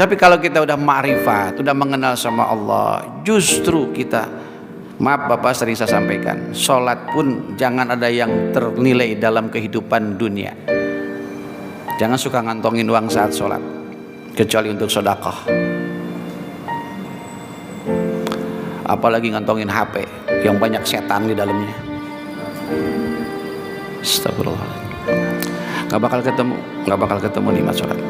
Tapi kalau kita udah ma'rifat, udah mengenal sama Allah, justru kita, maaf Bapak sering saya sampaikan, sholat pun jangan ada yang ternilai dalam kehidupan dunia. Jangan suka ngantongin uang saat sholat, kecuali untuk sedekah. Apalagi ngantongin HP yang banyak setan di dalamnya. Astagfirullahaladzim. Gak bakal ketemu nikmat sholat.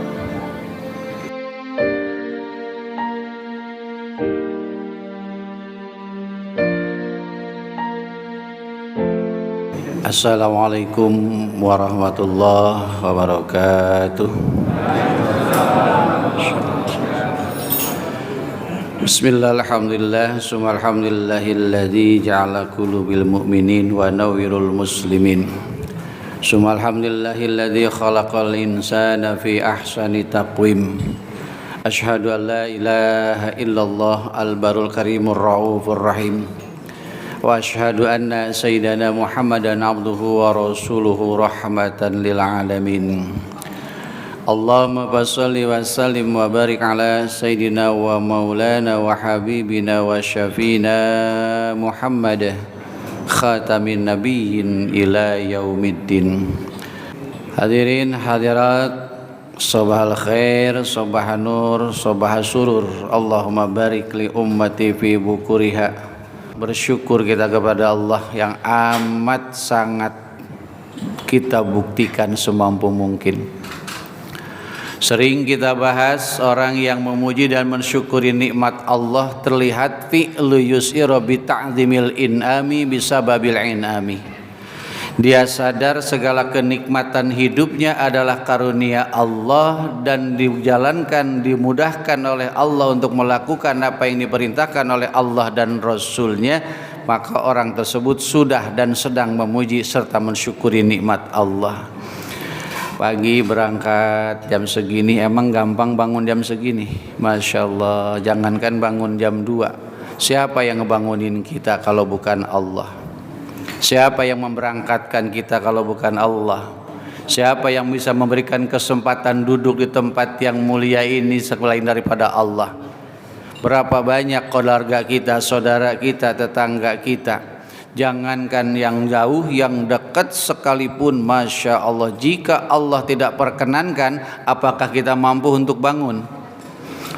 Assalamualaikum warahmatullahi wabarakatuh. Bismillah, alhamdulillah, summa alhamdulillahilladzi ja'ala qulubil mu'minin wa nawwirul muslimin. Summa alhamdulillahilladzi khalaqal insana fi ahsani taqwim. Asyhadu an la ilaha illallah al-barul karimur raufur rahim. Wa asyhadu anna sayyidana Muhammadan abduhu wa rasuluhu rahmatan lil alamin. Allahumma shalli wa sallim wa barik ala sayyidina wa maulana wa habibina wa syafina Muhammad khatamin nabiyyin ila yaumiddin. Hadirin hadirat, sabahal khair, sabahal nur, sabahal surur. Allahumma barik li ummati fi bukuriha. Bersyukur kita kepada Allah yang amat sangat kita buktikan semampu mungkin. Sering kita bahas orang yang memuji dan mensyukuri nikmat Allah terlihat fi'lu yus'iru bi ta'zimil in'ami bisababil in'ami. Dia sadar segala kenikmatan hidupnya adalah karunia Allah dan dijalankan, dimudahkan oleh Allah untuk melakukan apa yang diperintahkan oleh Allah dan Rasulnya, maka orang tersebut sudah dan sedang memuji serta mensyukuri nikmat Allah. Pagi berangkat jam segini, emang gampang bangun jam segini? Masya Allah, jangankan bangun jam 2, siapa yang ngebangunin kita kalau bukan Allah? Siapa yang memberangkatkan kita kalau bukan Allah? Siapa yang bisa memberikan kesempatan duduk di tempat yang mulia ini selain daripada Allah? Berapa banyak keluarga kita, saudara kita, tetangga kita, jangankan yang jauh, yang dekat sekalipun, Masya Allah, jika Allah tidak perkenankan, apakah kita mampu untuk bangun?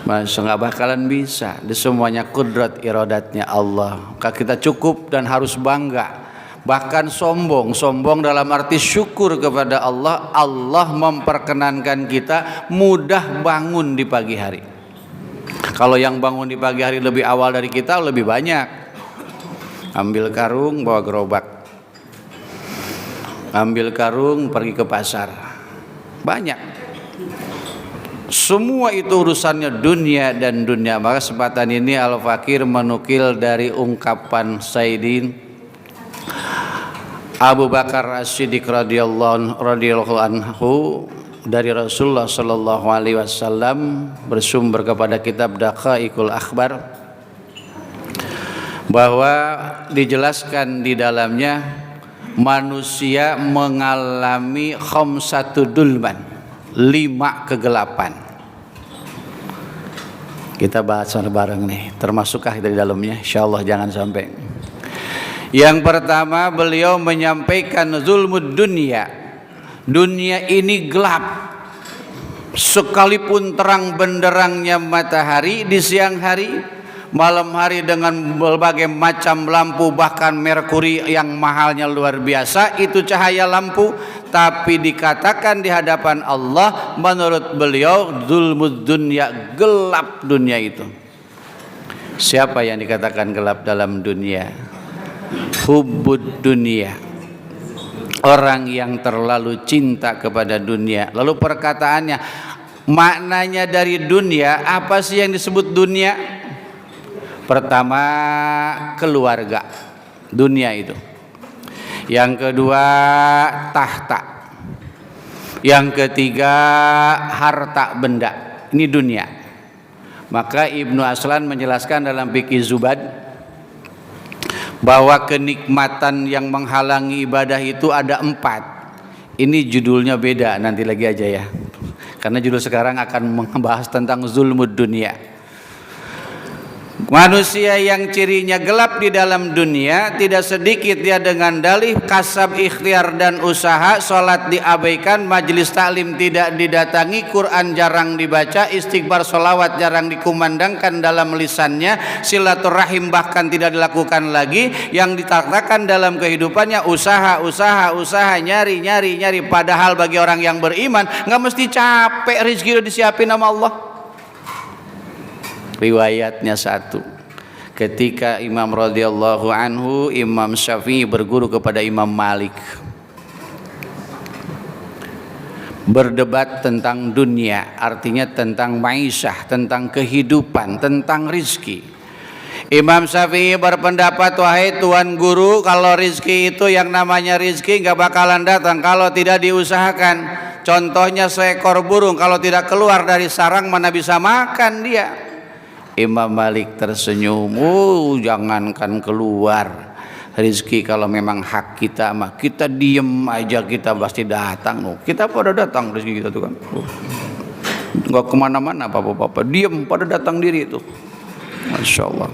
Masya Allah, nggak bakalan bisa. Di semuanya kudrat iradatnya Allah. Maka kita cukup dan harus bangga, bahkan sombong dalam arti syukur kepada Allah. Allah memperkenankan kita mudah bangun di pagi hari. Kalau yang bangun di pagi hari lebih awal dari kita, lebih banyak. Ambil karung, bawa gerobak. Ambil karung, pergi ke pasar. Banyak. Semua itu urusannya dunia dan dunia. Maka kesempatan ini Al-Fakir menukil dari ungkapan Sayyidin Abu Bakar As-Siddiq radhiyallahu anhu dari Rasulullah sallallahu alaihi wasallam, bersumber kepada kitab Daqaiqul Akhbar, bahwa dijelaskan di dalamnya manusia mengalami khamsatu dulman, 5 kegelapan. Kita bahas bareng nih, termasukkah di dalamnya? Insyaallah jangan sampai. Yang pertama, beliau menyampaikan zulmud dunia. Dunia ini gelap, sekalipun terang benderangnya matahari di siang hari, malam hari dengan berbagai macam lampu, bahkan merkuri yang mahalnya luar biasa, itu cahaya lampu. Tapi dikatakan di hadapan Allah, menurut beliau, zulmud dunya, gelap dunia itu. Siapa yang dikatakan gelap dalam dunia? Hubbud dunia, orang yang terlalu cinta kepada dunia. Lalu perkataannya, maknanya dari dunia, apa sih yang disebut dunia? Pertama, keluarga, dunia itu. Yang kedua, tahta. Yang ketiga, harta benda. Ini dunia. Maka Ibnu Aslan menjelaskan dalam Fiqh Zubad bahwa kenikmatan yang menghalangi ibadah itu ada 4. Ini judulnya beda, nanti lagi aja ya. Karena judul sekarang akan membahas tentang zulmud dunia. Manusia yang cirinya gelap di dalam dunia, tidak sedikit dia dengan dalih kasab, ikhtiar dan usaha, sholat diabaikan, majelis taklim tidak didatangi, Quran jarang dibaca, istighfar sholawat jarang dikumandangkan dalam lisannya, silaturahim bahkan tidak dilakukan lagi. Yang ditaktakan dalam kehidupannya usaha, nyari. Padahal bagi orang yang beriman nggak mesti capek, rezeki udah disiapin sama Allah. Riwayatnya satu, ketika Imam radhiyallahu anhu, Imam Syafi'i berguru kepada Imam Malik, berdebat tentang dunia, artinya tentang ma'isyah, tentang kehidupan, tentang rizki. Imam Syafi'i berpendapat, wahai tuan guru, kalau rizki itu yang namanya rizki gak bakalan datang kalau tidak diusahakan. Contohnya seekor burung, kalau tidak keluar dari sarang mana bisa makan dia. Imam Malik tersenyum, jangankan keluar rezeki, kalau memang hak kita mah kita diem aja, kita pasti datang. Kita pada datang rezeki kita tuh kan, nggak kemana-mana apa-apa, diem pada datang diri itu, masya Allah.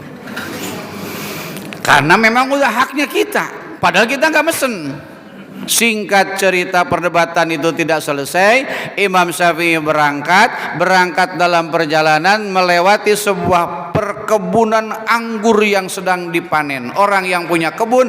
Karena memang udah haknya kita, padahal kita nggak mesen. Singkat cerita, perdebatan itu tidak selesai. Imam Syafi'i berangkat dalam perjalanan melewati sebuah perkebunan anggur yang sedang dipanen. Orang yang punya kebun,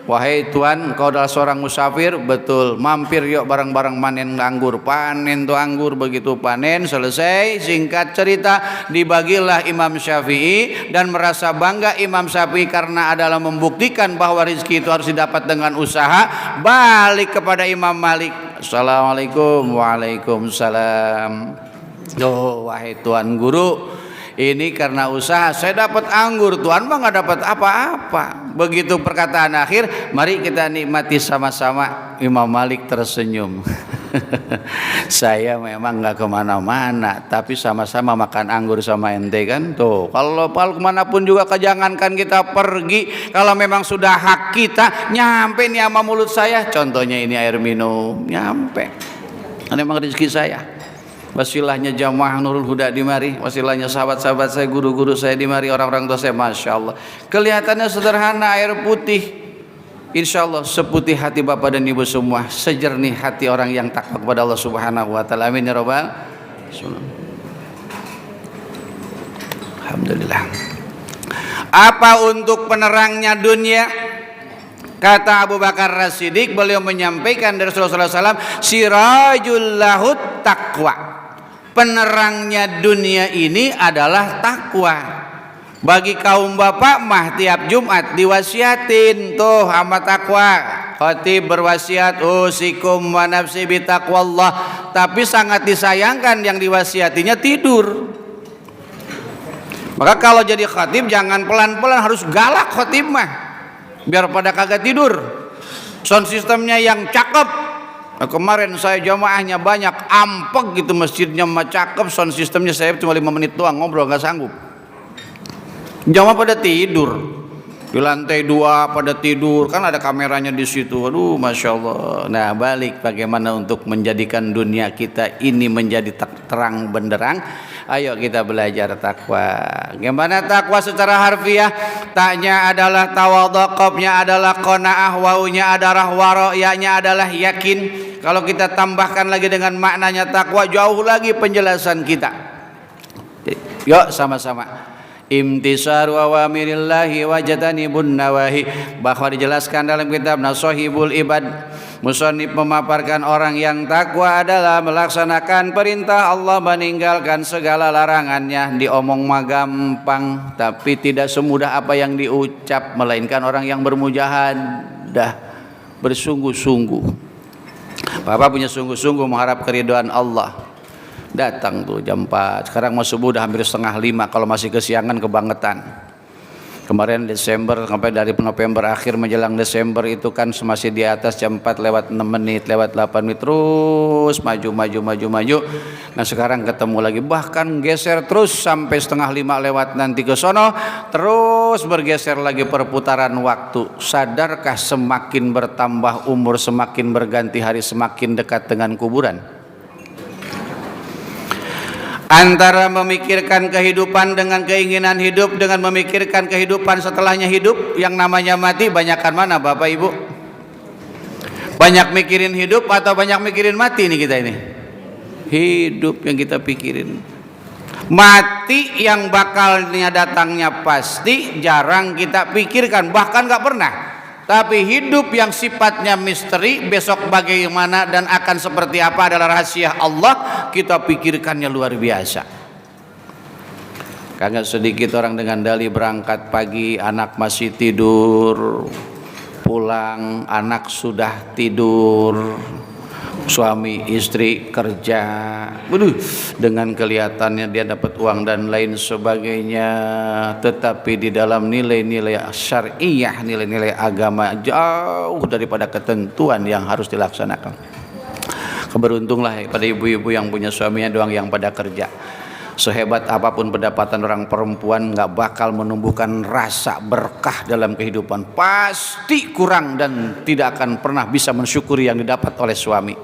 wahai tuan, kau adalah seorang musafir, betul, mampir yuk bareng-bareng panen anggur. Panen tuh anggur, begitu panen selesai, singkat cerita dibagilah Imam Syafi'i, dan merasa bangga Imam Syafi'i karena adalah membuktikan bahwa rezeki itu harus didapat dengan usaha. Balik kepada Imam Malik, assalamualaikum. Waalaikumsalam. Wahai tuan guru, ini karena usaha saya dapat anggur, tuan mah nggak dapat apa-apa. Begitu perkataan akhir, mari kita nikmati sama-sama. Imam Malik tersenyum. Saya memang nggak kemana-mana, tapi sama-sama makan anggur sama ente kan. Tuh, kalau kemanapun juga, kejangankan kita pergi, kalau memang sudah hak kita, nyampe nih sama mulut saya. Contohnya ini air minum, nyampe. Ini memang rezeki saya. Wasilahnya jamaah Nurul Huda di mari, wasilahnya sahabat-sahabat saya, guru-guru saya di mari, orang-orang tua saya, masya Allah. Kelihatannya sederhana, air putih, insya Allah seputih hati bapak dan ibu semua, sejernih hati orang yang takwa kepada Allah Subhanahu Wa Taala. Amin ya Rabbal. Alhamdulillah. Apa untuk penerangnya dunia? Kata Abu Bakar As-Siddiq, beliau menyampaikan dari Rasulullah SAW, sirajul lahut taqwa. Penerangnya dunia ini adalah takwa. Bagi kaum bapak mah tiap Jumat diwasiatin tuh sama takwa. Khatib berwasiat, usikum wa nafsi bitaqwallah. Tapi sangat disayangkan yang diwasiatinya tidur. Maka kalau jadi khatib jangan pelan-pelan, harus galak khatib mah, biar pada kagak tidur. Sound sistemnya yang cakep. Nah, kemarin saya jamaahnya banyak, ampek gitu, masjidnya mah cakep, sound sistemnya saya cuma 5 menit doang ngobrol, nggak sanggup. Jamaah pada tidur di lantai 2, pada tidur, kan ada kameranya di situ. Aduh, masya Allah. Nah, balik bagaimana untuk menjadikan dunia kita ini menjadi terang benderang. Ayo kita belajar takwa. Gimana takwa secara harfiah? Taknya adalah tawadhu, qafnya adalah qanaah, wawunya adalah wara, ya-nya adalah yakin. Kalau kita tambahkan lagi dengan maknanya takwa, jauh lagi penjelasan kita. Yuk sama-sama. Imtisaru awamirillahi wajatanibun nawahi. Bahwa dijelaskan dalam kitab Nasahibul Ibad, musannif memaparkan orang yang takwa adalah melaksanakan perintah Allah, meninggalkan segala larangannya. Diomong mah gampang, tapi tidak semudah apa yang diucap, melainkan orang yang bermujahadah, bersungguh-sungguh. Bapak punya sungguh-sungguh mengharap keridhaan Allah, datang tuh jam 4. Sekarang mau subuh udah hampir setengah 5. Kalau masih kesiangan kebangetan. Kemarin Desember sampai dari November akhir menjelang Desember itu kan masih di atas jam 4 lewat 6 menit, lewat 8 menit, terus maju. Nah sekarang ketemu lagi, bahkan geser terus sampai setengah 5 lewat nanti ke sono, terus bergeser lagi perputaran waktu. Sadarkah semakin bertambah umur, semakin berganti hari, semakin dekat dengan kuburan? Antara memikirkan kehidupan dengan keinginan hidup dengan memikirkan kehidupan setelahnya hidup yang namanya mati, banyakkan mana Bapak Ibu? Banyak mikirin hidup atau banyak mikirin mati nih kita ini? Hidup yang kita pikirin. Mati yang bakalnya datangnya pasti jarang kita pikirkan, bahkan gak pernah. Tapi hidup yang sifatnya misteri, besok bagaimana dan akan seperti apa adalah rahasia Allah, kita pikirkannya luar biasa. Kagak sedikit orang dengan dalih berangkat pagi, anak masih tidur, pulang anak sudah tidur, suami istri kerja, dengan kelihatannya dia dapat uang dan lain sebagainya, tetapi di dalam nilai-nilai syariah, nilai-nilai agama jauh daripada ketentuan yang harus dilaksanakan. Keberuntunglah pada ibu-ibu yang punya suaminya doang yang pada kerja. Sehebat apapun pendapatan orang perempuan nggak bakal menumbuhkan rasa berkah dalam kehidupan, pasti kurang dan tidak akan pernah bisa mensyukuri yang didapat oleh suami.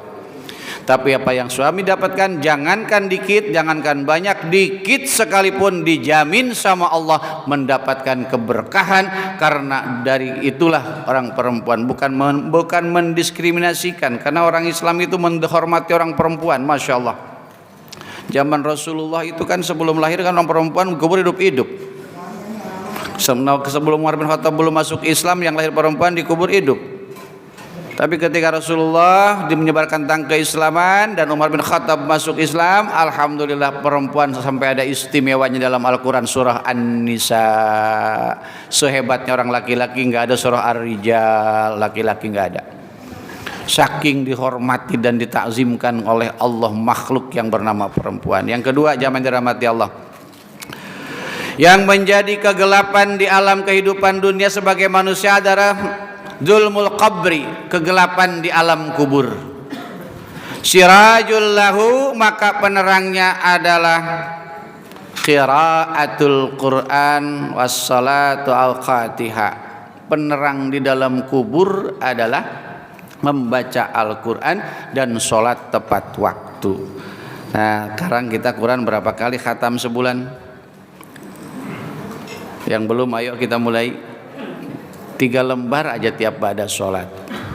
Tapi apa yang suami dapatkan, jangankan dikit, jangankan banyak, dikit sekalipun dijamin sama Allah mendapatkan keberkahan. Karena dari itulah orang perempuan bukan mendiskriminasikan, karena orang Islam itu menghormati orang perempuan. Masya Allah, zaman Rasulullah itu kan sebelum lahir kan orang perempuan kubur hidup-hidup. Sebelum Umar bin Khattab belum masuk Islam, yang lahir perempuan dikubur hidup. Tapi ketika Rasulullah menyebarkan tentang keislaman dan Umar bin Khattab masuk Islam, alhamdulillah perempuan sampai ada istimewanya dalam Al-Quran surah An-Nisa. Sehebatnya orang laki-laki nggak ada surah Ar-Rijal, laki-laki nggak ada. Saking dihormati dan ditakzimkan oleh Allah makhluk yang bernama perempuan. Yang kedua, jangan dirahmati Allah, yang menjadi kegelapan di alam kehidupan dunia sebagai manusia adalah zulmul qabri, kegelapan di alam kubur. Sirajul lahu, maka penerangnya adalah qiraatul Quran wassalatu al-Fatihah. Penerang di dalam kubur adalah membaca Al-Quran dan sholat tepat waktu. Nah, sekarang kita Quran berapa kali khatam sebulan? Yang belum, ayo kita mulai. 3 lembar aja tiap pada sholat.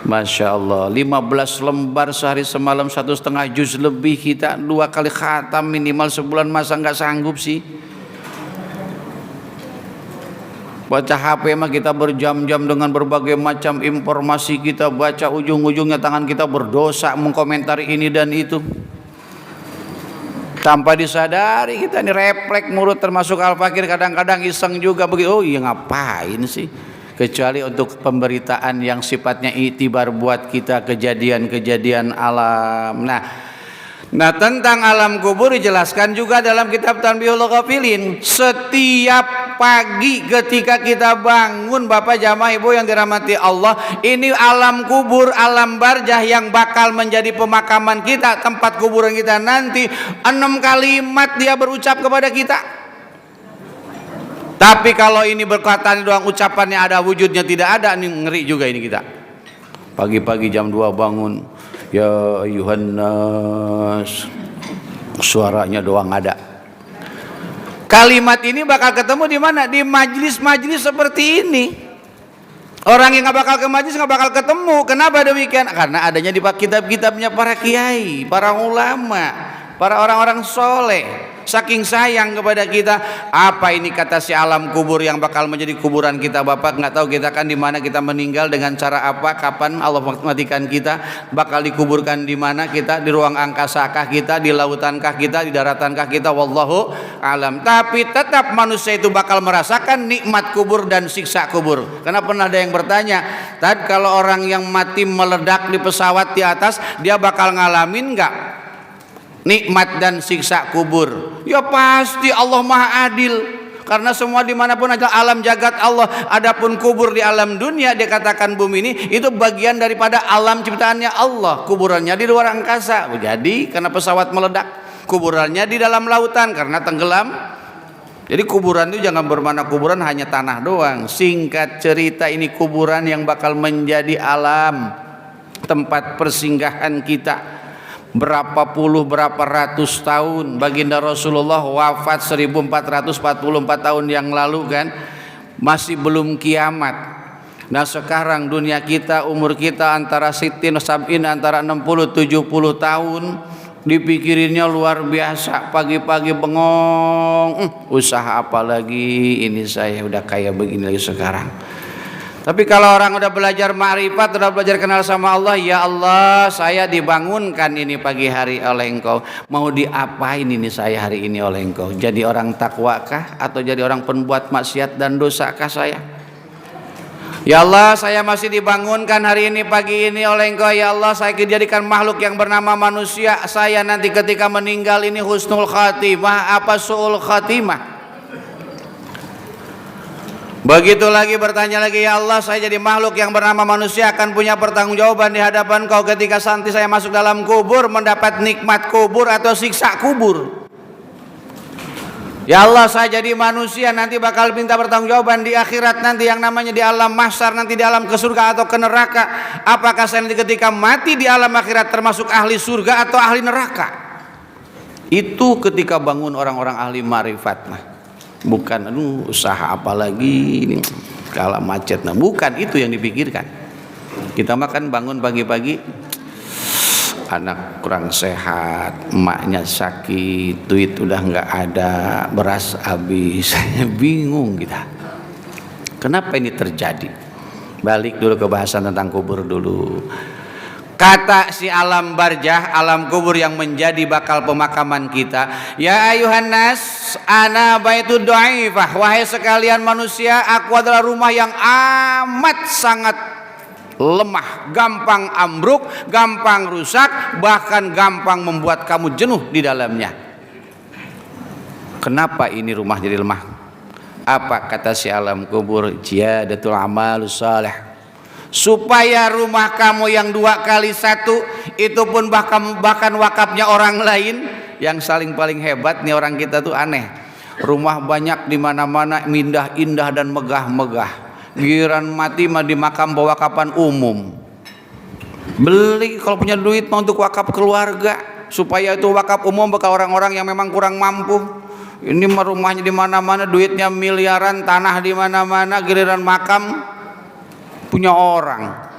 Masya Allah, 15 lembar sehari semalam, 1,5 juz lebih, kita 2 kali khatam minimal sebulan. Masa nggak sanggup sih? Baca HP mah kita berjam-jam dengan berbagai macam informasi kita baca, ujung-ujungnya tangan kita berdosa mengkomentari ini dan itu. Tanpa disadari kita ini refleks mulut, termasuk Al-Fakir kadang-kadang iseng juga begitu. Oh iya, ngapain sih? Kecuali untuk pemberitaan yang sifatnya iktibar buat kita, kejadian-kejadian alam. Nah tentang alam kubur dijelaskan juga dalam kitab Tanbihul Ghafilin. Setiap pagi ketika kita bangun, Bapak jamaah Ibu yang dirahmati Allah, ini alam kubur, alam barzah yang bakal menjadi pemakaman kita, tempat kuburan kita nanti. 6 kalimat dia berucap kepada kita. Tapi kalau ini berkatan doang, ucapannya ada, wujudnya tidak ada, ini ngeri juga ini kita. Pagi-pagi jam 2 bangun, ya ayuhan nas, suaranya doang ada. Kalimat ini bakal ketemu di mana? Di majlis-majlis seperti ini. Orang yang nggak bakal ke majlis nggak bakal ketemu. Kenapa demikian? Karena adanya di kitab-kitabnya para kiai, para ulama, para orang-orang soleh. Saking sayang kepada kita. Apa ini kata si alam kubur yang bakal menjadi kuburan kita, Bapak? Nggak tahu kita kan di mana kita meninggal, dengan cara apa, kapan Allah matikan kita, bakal dikuburkan di mana kita, di ruang angkasakah kita, di lautankah kita, di daratankah kita, wallahu alam. Tapi tetap manusia itu bakal merasakan nikmat kubur dan siksa kubur. Karena pernah ada yang bertanya, tadi kalau orang yang mati meledak di pesawat di atas, dia bakal ngalamin nggak nikmat dan siksa kubur? Ya pasti, Allah Maha Adil. Karena semua dimanapun adalah alam jagat Allah. Adapun kubur di alam dunia, dia katakan bumi ini itu bagian daripada alam ciptaannya Allah. Kuburannya di luar angkasa. Jadi karena pesawat meledak, kuburannya di dalam lautan karena tenggelam. Jadi kuburan itu jangan bermakna kuburan hanya tanah doang. Singkat cerita, ini kuburan yang bakal menjadi alam, tempat persinggahan kita, berapa puluh berapa ratus tahun baginda Rasulullah wafat 1444 tahun yang lalu kan, masih belum kiamat. Nah sekarang dunia kita, umur kita antara sitin sab'in, antara 60-70 tahun, dipikirinnya luar biasa. Pagi-pagi bengong, usaha apa lagi ini, saya udah kayak begini lagi sekarang. Tapi kalau orang udah belajar ma'rifat, udah belajar kenal sama Allah, ya Allah saya dibangunkan ini pagi hari oleh Engkau, mau diapain ini saya hari ini oleh Engkau? Jadi orang takwakah atau jadi orang pembuat maksiat dan dosakah saya? Ya Allah saya masih dibangunkan hari ini pagi ini oleh Engkau, ya Allah saya dijadikan makhluk yang bernama manusia, saya nanti ketika meninggal ini husnul khatimah apa su'ul khatimah? Begitu lagi bertanya lagi, ya Allah saya jadi makhluk yang bernama manusia akan punya pertanggungjawaban di hadapan Kau ketika nanti saya masuk dalam kubur, mendapat nikmat kubur atau siksa kubur. Ya Allah saya jadi manusia nanti bakal minta pertanggungjawaban di akhirat nanti, yang namanya di alam mahsyar, nanti di alam ke surga atau ke neraka. Apakah saya nanti ketika mati di alam akhirat termasuk ahli surga atau ahli neraka? Itu ketika bangun orang-orang ahli ma'rifat. Nah, bukan usaha apa lagi ini kalah macet, nah bukan itu yang dipikirkan. Kita makan bangun pagi-pagi, anak kurang sehat, emaknya sakit, duit udah nggak ada, beras habis. Bingung kita, kenapa ini terjadi? Balik dulu ke bahasan tentang kubur dulu. Kata si alam barzah, alam kubur yang menjadi bakal pemakaman kita, ya ayuhan nas ana baitud dhaifah, wahai sekalian manusia aku adalah rumah yang amat sangat lemah, gampang ambruk, gampang rusak, bahkan gampang membuat kamu jenuh di dalamnya. Kenapa ini rumah jadi lemah? Apa kata si alam kubur? Jiyadatul amalus salih, supaya rumah kamu yang 2x1 itu pun bahkan wakafnya orang lain. Yang paling hebat nih orang kita tuh aneh, rumah banyak di mana-mana, indah-indah dan megah-megah, giliran mati mah di makam pewakapan umum. Beli kalau punya duit mau untuk wakaf keluarga, supaya itu wakaf umum bakal orang-orang yang memang kurang mampu. Ini mah rumahnya di mana-mana, duitnya miliaran, tanah di mana-mana, giliran makam punya orang.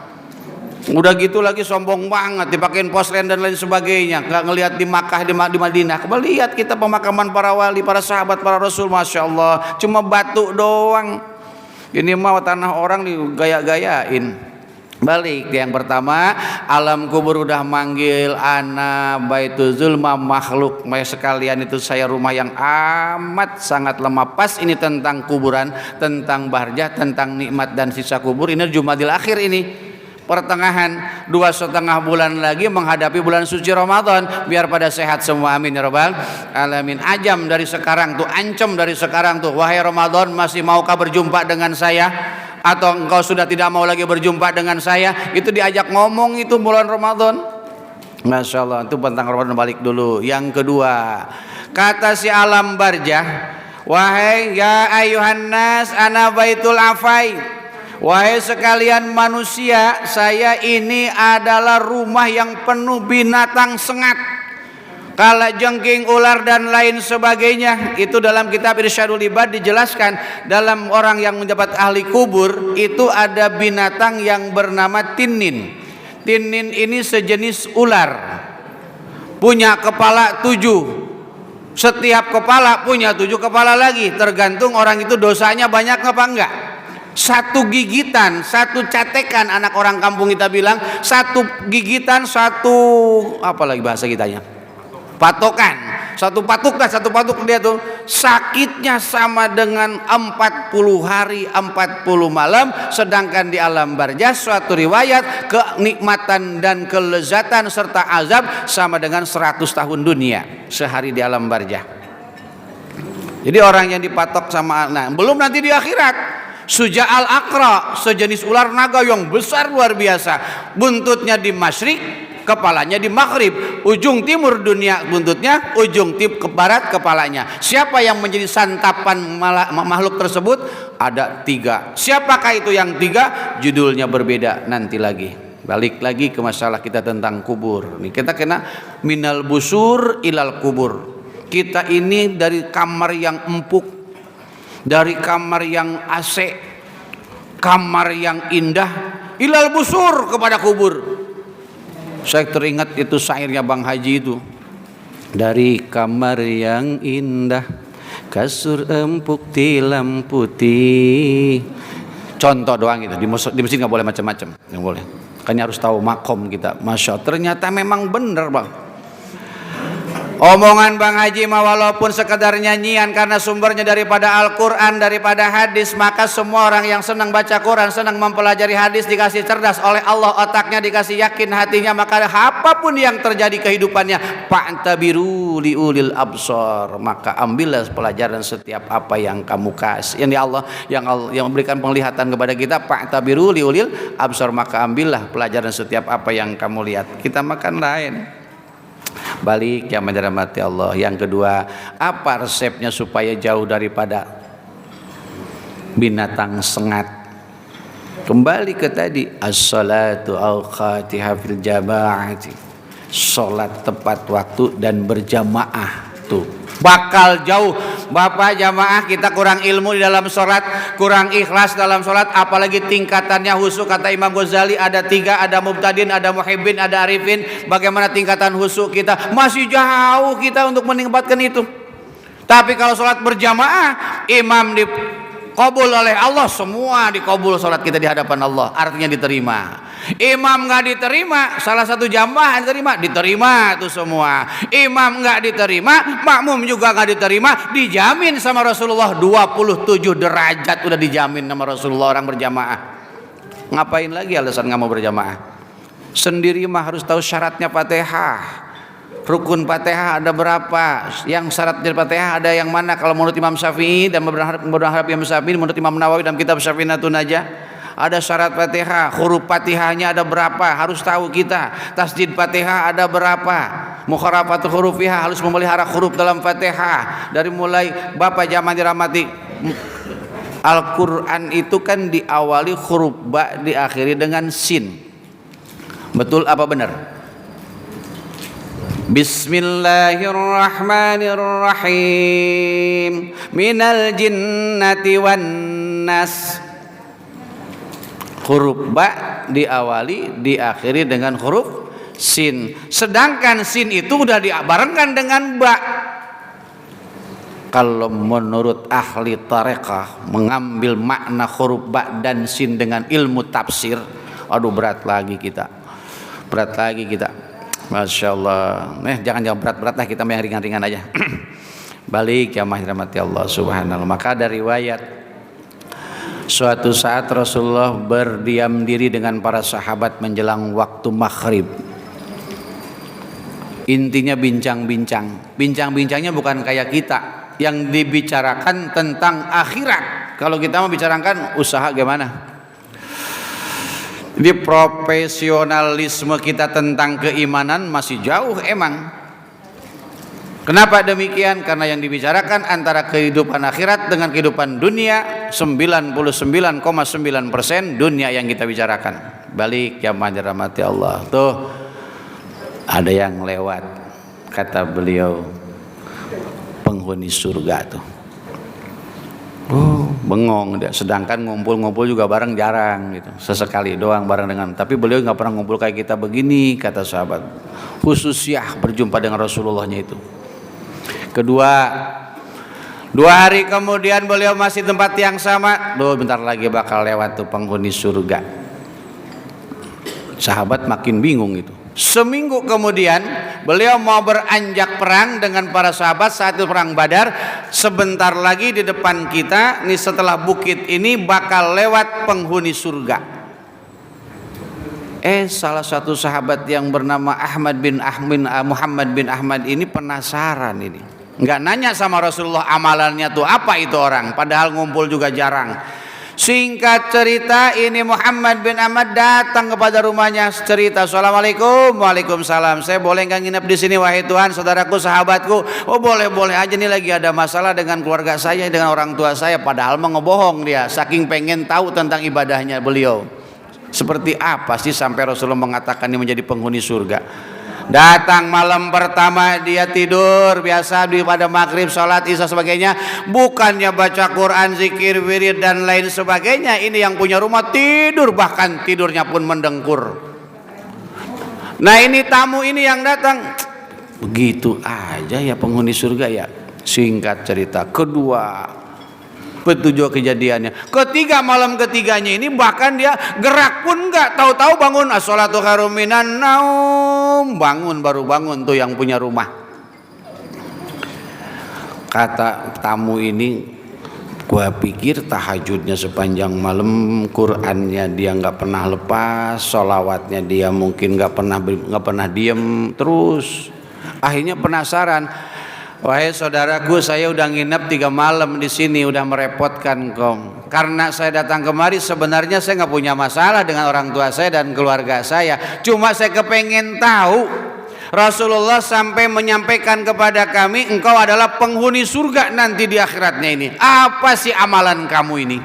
Udah gitu lagi sombong banget, dipakein posren dan lain sebagainya, nggak ngelihat di Makkah, di Madinah. Coba lihat kita pemakaman para wali, para sahabat, para rasul, masya Allah, cuma batu doang. Ini mah tanah orang digaya-gayain. Balik yang pertama, alam kubur udah manggil ana baitu zulma makhluk, sekalian itu saya rumah yang amat sangat lemah. Pas ini tentang kuburan, tentang barzah, tentang nikmat dan sisa kubur. Ini Jumadil Akhir ini, pertengahan 2,5 bulan lagi menghadapi bulan suci Ramadan. Biar pada sehat semua, amin ya rabbal alamin. Ajam dari sekarang tuh, ancam dari sekarang tuh, wahai Ramadan masih maukah berjumpa dengan saya? Atau engkau sudah tidak mau lagi berjumpa dengan saya? Itu diajak ngomong itu bulan Ramadan. Masya Allah, itu tentang Ramadan. Balik dulu. Yang kedua, kata si alam barzah, wahai ya ayuhan nas ana baitul afai, wahai sekalian manusia saya ini adalah rumah yang penuh binatang sengat, kalajengking, ular dan lain sebagainya. Itu dalam kitab Irsyadul Ibad dijelaskan, dalam orang yang menjabat ahli kubur itu ada binatang yang bernama tinin. Tinin ini sejenis ular, punya kepala 7, setiap kepala punya 7 kepala lagi, tergantung orang itu dosanya banyak apa enggak. Satu gigitan, satu catekan, anak orang kampung kita bilang, satu gigitan, satu apa lagi bahasa kitanya, patokan, satu patuk dia tuh sakitnya sama dengan 40 hari 40 malam. Sedangkan di alam barzah suatu riwayat kenikmatan dan kelezatan serta azab sama dengan 100 tahun dunia sehari di alam barzah. Jadi orang yang dipatok sama, nah belum nanti di akhirat Suja'al Aqra, sejenis ular naga yang besar luar biasa, buntutnya di masyrik, kepalanya di maghrib, ujung timur dunia buntutnya, ujung ke barat kepalanya. Siapa yang menjadi santapan makhluk tersebut? Ada 3. Siapakah itu yang 3? Judulnya berbeda nanti lagi. Balik lagi ke masalah kita tentang kubur. Nih kita kena minal busur ilal kubur. Kita ini dari kamar yang empuk, dari kamar yang AC, kamar yang indah, ilal busur kepada kubur. Saya teringat itu syairnya Bang Haji itu. Dari kamar yang indah, kasur empuk tilam putih. Contoh doang gitu. Di masjid nggak boleh macam-macam, nggak boleh. Makanya harus tahu makom kita. Masya Allah, ternyata memang benar bang. Omongan Bang Haji mah walaupun sekedar nyanyian karena sumbernya daripada Al-Quran, daripada hadis, maka semua orang yang senang baca Quran, senang mempelajari hadis dikasih cerdas oleh Allah, otaknya dikasih yakin hatinya, maka apapun yang terjadi kehidupannya, fa'tabiru liulil absar, maka ambillah pelajaran setiap apa yang kamu kasih. Yang Allah yang memberikan penglihatan kepada kita, fa'tabiru liulil absar, maka ambillah pelajaran setiap apa yang kamu lihat. Kita makan lain. Balik yang dirahmati Allah. Yang kedua, apa resepnya supaya jauh daripada binatang sengat? Kembali ke tadi, as-salatu awqatiha fil jamaati. Salat tepat waktu dan berjamaah tuh. Bakal jauh. Bapak jamaah kita kurang ilmu di dalam sholat, kurang ikhlas dalam sholat, apalagi tingkatannya khusyuk. Kata Imam Ghazali ada 3, ada mubtadin, ada muhibbin, ada arifin. Bagaimana tingkatan khusyuk kita? Masih jauh kita untuk meningkatkan itu. Tapi kalau sholat berjamaah, imam dikabul oleh Allah, semua dikabul sholat kita di hadapan Allah, artinya diterima. Imam nggak diterima, salah satu jamaah diterima tuh semua. Imam nggak diterima, makmum juga nggak diterima, dijamin sama Rasulullah 27 derajat udah dijamin sama Rasulullah orang berjamaah. Ngapain lagi alasan nggak mau berjamaah? Sendiri mah harus tahu syaratnya Fatihah. Rukun Fatihah ada berapa? Yang syarat dari Fatihah ada yang mana? Kalau menurut Imam Syafi'i dan berharap Imam Syafi'i, menurut Imam Nawawi dalam kitab Syafi'inatun Najah, ada syarat Fatihah, huruf Fatihahnya ada berapa, harus tahu kita. Tasdid Fatihah ada berapa, mukharafatul hurufiha, harus memelihara huruf dalam Fatihah. Dari mulai Bapak jamaah dirahmati, Al-Quran itu kan diawali huruf ba, diakhiri dengan sin. Betul apa benar? Bismillahirrahmanirrahim. Minal jinnati wan nas. Huruf ba diawali diakhiri dengan huruf sin. Sedangkan sin itu udah dibarengkan dengan ba. Kalau menurut ahli tarekah mengambil makna huruf ba dan sin dengan ilmu tafsir, aduh berat lagi kita. Masya Allah. Jangan berat-berat lah, kita yang ringan-ringan aja. Balik ya rahmati Allah subhanallah. Maka ada riwayat, suatu saat Rasulullah berdiam diri dengan para sahabat menjelang waktu maghrib. Intinya bincang-bincang. Bincang-bincangnya bukan kayak kita yang dibicarakan tentang akhirat. Kalau kita mau bicarakan usaha gimana? Di profesionalisme kita tentang keimanan masih jauh emang. Kenapa demikian? Karena yang dibicarakan antara kehidupan akhirat dengan kehidupan dunia, 99,9% dunia yang kita bicarakan. Balik ya rahmati Allah. Tuh ada yang lewat, kata beliau, penghuni surga tuh. Bengong dia. Sedangkan ngumpul-ngumpul juga bareng jarang gitu, sesekali doang bareng dengan. Tapi beliau nggak pernah ngumpul kayak kita begini, kata sahabat. Khususnya berjumpa dengan Rasulullahnya itu. Kedua, 2 hari kemudian beliau masih tempat yang sama. Bentar lagi bakal lewat tuh penghuni surga. Sahabat makin bingung itu. Seminggu kemudian beliau mau beranjak perang dengan para sahabat saat itu perang Badar. Sebentar lagi di depan kita nih, setelah bukit ini bakal lewat penghuni surga. Salah satu sahabat yang bernama Muhammad bin Ahmad ini penasaran ini. Nggak nanya sama Rasulullah amalannya tuh apa itu orang, padahal ngumpul juga jarang. Singkat cerita, ini Muhammad bin Ahmad datang kepada rumahnya, cerita, Assalamualaikum. Waalaikumsalam. Saya boleh nggak nginep di sini wahai Tuhan, saudaraku, sahabatku? Oh boleh aja, nih lagi ada masalah dengan keluarga saya, dengan orang tua saya. Padahal mah ngebohong dia, saking pengen tahu tentang ibadahnya beliau. Seperti apa sih sampai Rasulullah mengatakan ini menjadi penghuni surga? Datang malam pertama dia tidur biasa di pada maghrib, sholat isya sebagainya, bukannya baca Quran, zikir, wirid dan lain sebagainya. Ini yang punya rumah tidur, bahkan tidurnya pun mendengkur. Nah ini tamu ini yang datang, begitu aja ya penghuni surga ya. Singkat cerita, kedua petunjuk kejadiannya, ketiga malam ketiganya ini bahkan dia gerak pun enggak, tahu-tahu bangun as-sholatu khairum minan naum, bangun, baru bangun tuh yang punya rumah. Kata tamu ini, gua pikir tahajudnya sepanjang malam, Qurannya dia nggak pernah lepas, sholawatnya dia mungkin nggak pernah diem terus. Akhirnya penasaran, wahai saudaraku, saya udah nginep 3 malam di sini, udah merepotkan kau. Karena saya datang kemari sebenarnya saya nggak punya masalah dengan orang tua saya dan keluarga saya. Cuma saya kepengen tahu, Rasulullah sampai menyampaikan kepada kami, engkau adalah penghuni surga nanti di akhiratnya ini. Apa sih amalan kamu ini?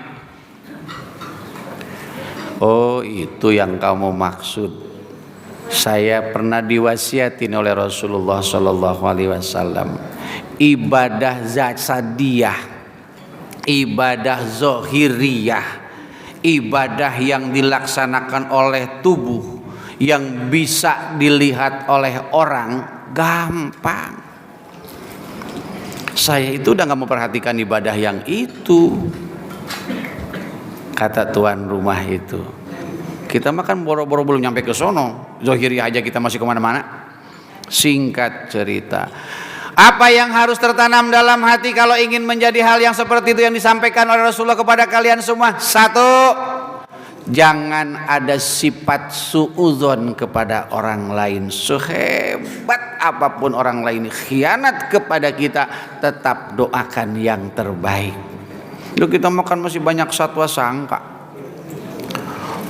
Oh, itu yang kamu maksud. Saya pernah diwasiatin oleh Rasulullah Sallallahu Alaihi Wasallam, ibadah zasadiyah, ibadah zohiriyah, ibadah yang dilaksanakan oleh tubuh, yang bisa dilihat oleh orang, gampang. Saya itu udah gak memperhatikan ibadah yang itu. Kata tuan rumah itu, kita makan boro-boro belum nyampe ke sono, zohiriyah aja kita masih kemana-mana. Singkat cerita, apa yang harus tertanam dalam hati kalau ingin menjadi hal yang seperti itu yang disampaikan oleh Rasulullah kepada kalian semua? 1, jangan ada sifat suudzon kepada orang lain. Sehebat apapun orang lain khianat kepada kita, tetap doakan yang terbaik. Loh, kita makan masih banyak satwa sangka.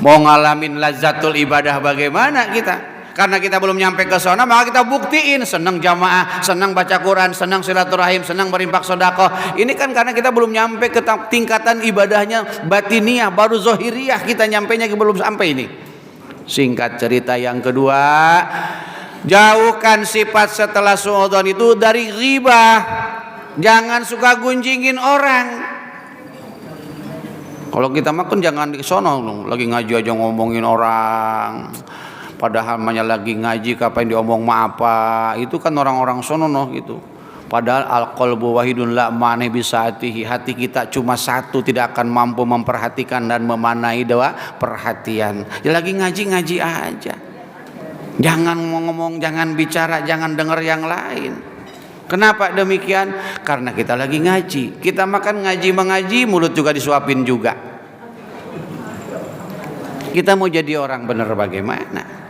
Mau ngalamin lazatul ibadah bagaimana kita? Karena kita belum nyampe ke sana, maka kita buktiin senang jamaah, senang baca Quran, senang silaturahim, senang berinfak sedekah. Ini kan karena kita belum nyampe ke tingkatan ibadahnya batiniyah, baru zohiriyah kita nyampenya belum sampai ini. Singkat cerita yang kedua, jauhkan sifat setelah suudzon itu dari ghibah. Jangan suka gunjingin orang. Kalau kita makan jangan di sono, lagi ngaji aja ngomongin orang. Padahal hanya lagi ngaji, kapan diomong apa? Itu kan orang-orang sono noh gitu. Padahal al-qalbu wahidun la mane bisatihi, hati kita cuma satu, tidak akan mampu memperhatikan dan memanai doa perhatian. Ya lagi ngaji aja. Jangan ngomong, jangan bicara, jangan dengar yang lain. Kenapa demikian? Karena kita lagi ngaji. Kita makan mengaji, mulut juga disuapin juga. Kita mau jadi orang benar bagaimana?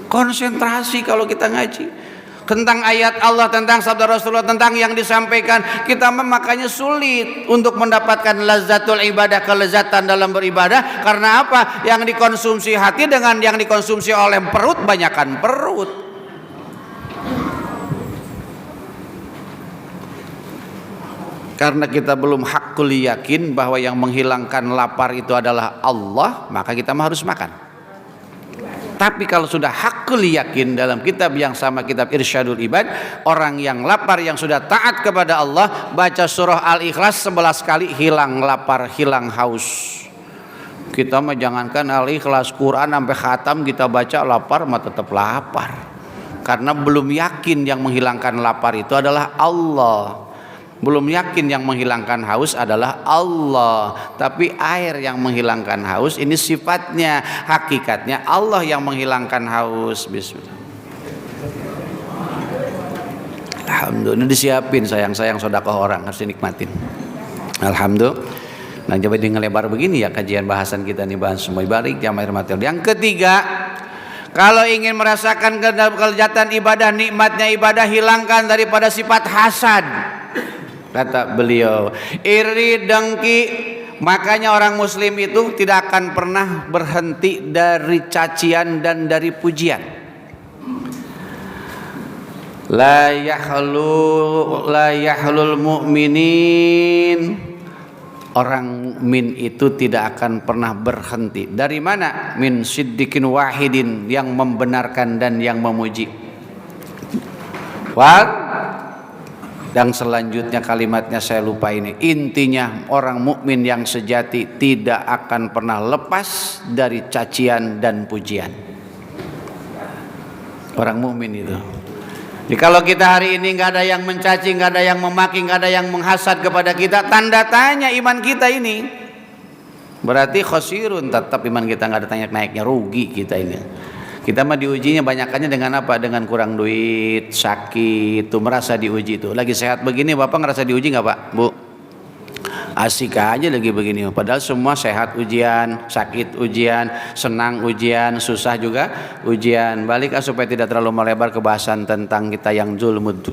Konsentrasi kalau kita ngaji tentang ayat Allah, tentang sabda Rasulullah, tentang yang disampaikan. Kita makanya sulit untuk mendapatkan lazatul ibadah, kelezatan dalam beribadah. Karena apa? Yang dikonsumsi hati dengan yang dikonsumsi oleh perut, banyakan perut. Karena kita belum hakul yakin bahwa yang menghilangkan lapar itu adalah Allah, maka kita harus makan. Tapi kalau sudah hakul yakin, dalam kitab yang sama, kitab Irsyadul Ibad, orang yang lapar, yang sudah taat kepada Allah, baca surah Al-Ikhlas 11 kali, hilang lapar, hilang haus. Kita mah jangankan Al-Ikhlas, Quran sampai khatam kita baca, lapar mah tetap lapar. Karena belum yakin yang menghilangkan lapar itu adalah Allah. Belum yakin yang menghilangkan haus adalah Allah. Tapi air yang menghilangkan haus ini sifatnya, hakikatnya Allah yang menghilangkan haus. Bismillah. Alhamdulillah, disiapin sayang sedekah orang, harus dinikmatin. Alhamdulillah. Nah, coba di ngelebar begini ya kajian bahasan kita nih, bahas semua ibadah jamaah material. Yang ketiga, kalau ingin merasakan kelezatan ibadah, nikmatnya ibadah, hilangkan daripada sifat hasad. Kata beliau, iri, dengki. Makanya orang muslim itu tidak akan pernah berhenti dari cacian dan dari pujian. La yahlul mu'minin Orang mukmin itu tidak akan pernah berhenti. Dari mana? Min siddiqin wahidin, yang membenarkan dan yang memuji. Dan selanjutnya kalimatnya saya lupa ini. Intinya orang mukmin yang sejati tidak akan pernah lepas dari cacian dan pujian. Orang mukmin itu. Jadi kalau kita hari ini nggak ada yang mencaci, nggak ada yang memaki, nggak ada yang menghasad kepada kita, tanda tanya iman kita ini. Berarti khosirun, tetap iman kita nggak ada tanya naiknya, rugi kita ini. Kita mah diujinya banyakannya dengan apa? Dengan kurang duit, sakit, tuh merasa diuji tuh. Lagi sehat begini, Bapak ngerasa diuji nggak Pak, Bu? Asik aja lagi begini, padahal semua sehat ujian, sakit ujian, senang ujian, susah juga ujian. Balik supaya tidak terlalu melebar ke bahasan tentang kita yang zulmud.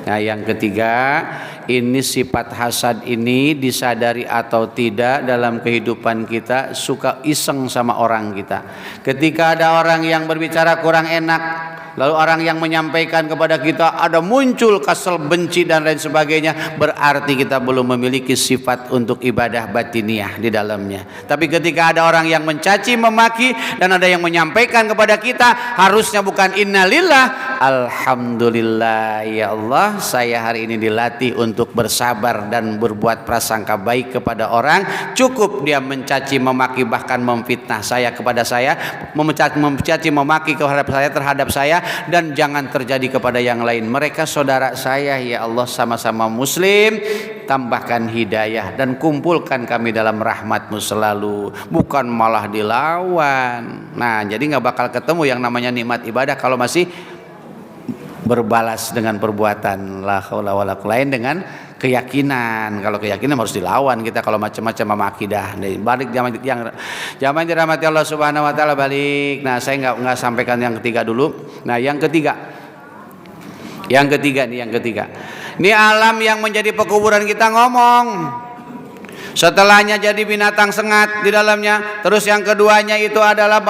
Nah, yang ketiga, ini sifat hasad ini disadari atau tidak dalam kehidupan kita, suka iseng sama orang kita. Ketika ada orang yang berbicara kurang enak, lalu orang yang menyampaikan kepada kita ada muncul kesel, benci dan lain sebagainya, berarti kita belum memiliki sifat untuk ibadah batiniah di dalamnya. Tapi ketika ada orang yang mencaci, memaki dan ada yang menyampaikan kepada kita, harusnya bukan innalillah, alhamdulillah ya Allah, saya hari ini dilatih untuk bersabar dan berbuat prasangka baik kepada orang. Cukup dia mencaci, memaki, bahkan memfitnah saya kepada saya, mencaci, memaki terhadap saya, dan jangan terjadi kepada yang lain. Mereka saudara saya ya Allah, sama-sama muslim, tambahkan hidayah dan kumpulkan kami dalam rahmat-Mu selalu, bukan malah dilawan. Nah, jadi nggak bakal ketemu yang namanya nikmat ibadah kalau masih berbalas dengan perbuatan. La haula wala quwwata lain dengan keyakinan. Kalau keyakinan harus dilawan kita kalau macam-macam sama akidah. Balik zaman dirahmati Allah Subhanahu wa taala balik. Nah, saya enggak sampaikan yang ketiga dulu. Nah, yang ketiga. Ini alam yang menjadi pekuburan kita ngomong. Setelahnya jadi binatang sengat di dalamnya. Terus yang keduanya itu adalah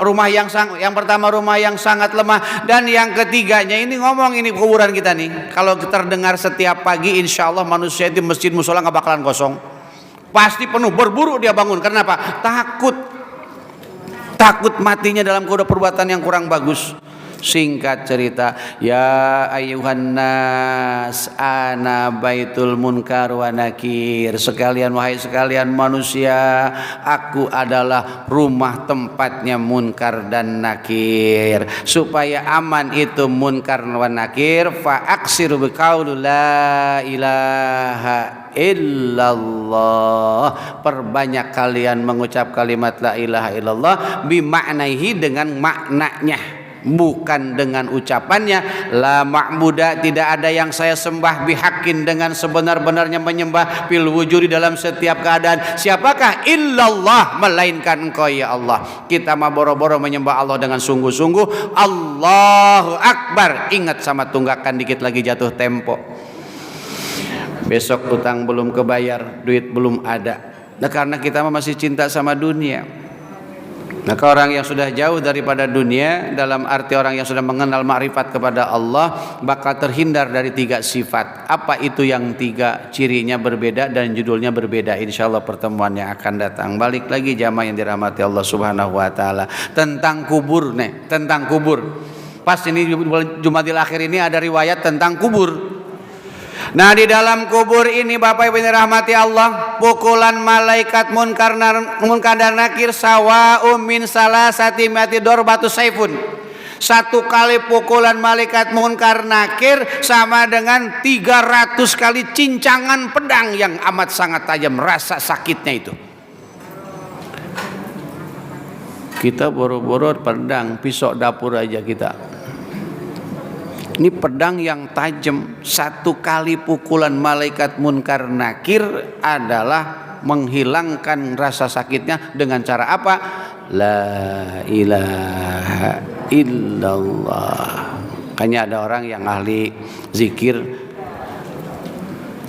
rumah yang pertama rumah yang sangat lemah, dan yang ketiganya ini ngomong, ini kuburan kita nih. Kalau terdengar setiap pagi, insya Allah manusia di masjid musola nggak bakalan kosong. Pasti penuh, berburu dia bangun. Kenapa? Takut matinya dalam kode perbuatan yang kurang bagus. Singkat cerita, ya ayyuhan nas ana baitul munkar wa nakir. Wahai sekalian manusia, aku adalah rumah tempatnya munkar dan nakir. Supaya aman itu munkar wa nakir, fa aksiru biqauli la ilaha illallah. Perbanyak kalian mengucap kalimat la ilaha illallah bimaknaihi, dengan maknanya, bukan dengan ucapannya. La ma'buda, tidak ada yang saya sembah, bihaqqin, dengan sebenar-benarnya menyembah, fil wujudi, dalam setiap keadaan. Siapakah? Illallah, melainkan Engkau ya Allah. Kita mah boro-boro menyembah Allah dengan sungguh-sungguh. Allahu Akbar. Ingat sama tunggakan dikit lagi jatuh tempo. Besok utang belum kebayar, duit belum ada. Nah, karena kita masih cinta sama dunia. Maka orang yang sudah jauh daripada dunia, dalam arti orang yang sudah mengenal ma'rifat kepada Allah, bakal terhindar dari tiga sifat. Apa itu yang tiga? Cirinya berbeda dan judulnya berbeda. Insyaallah pertemuan yang akan datang. Balik lagi jamaah yang dirahmati Allah Subhanahu wa taala, tentang kubur nih, tentang kubur. Pas ini Jumadil akhir ini ada riwayat tentang kubur. Nah, di dalam kubur ini Bapak Ibu dirahmati Allah, pukulan malaikat munkar dan nakir sawa'um min salasati mi'ati darbatu saifun. Satu kali pukulan malaikat munkar nakir sama dengan 300 kali cincangan pedang yang amat sangat tajam, rasa sakitnya itu. Kita boro-boro pedang, pisau dapur aja kita. Ini pedang yang tajam. Satu kali pukulan malaikat munkar nakir adalah menghilangkan rasa sakitnya dengan cara apa? La ilaha illallah. Makanya ada orang yang ahli zikir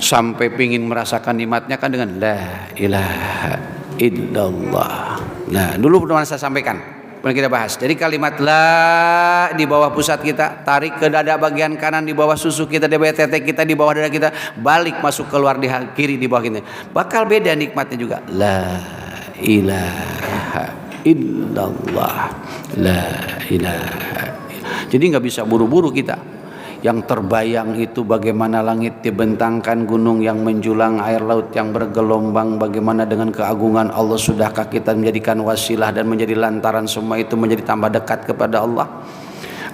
sampai pingin merasakan nikmatnya kan dengan la ilaha illallah. Nah, dulu pernah saya sampaikan, Mari kita bahas. Jadi kalimat la di bawah pusat kita, tarik ke dada bagian kanan di bawah susu kita, di bawah tete kita, di bawah dada kita, balik masuk keluar di kiri di bawah kita. Bakal beda nikmatnya juga. La ilaha illallah. La ilaha. Jadi nggak bisa buru-buru kita. Yang terbayang itu bagaimana langit dibentangkan, gunung yang menjulang, air laut yang bergelombang, bagaimana dengan keagungan Allah. Sudahkah kita menjadikan wasilah dan menjadi lantaran semua itu menjadi tambah dekat kepada Allah?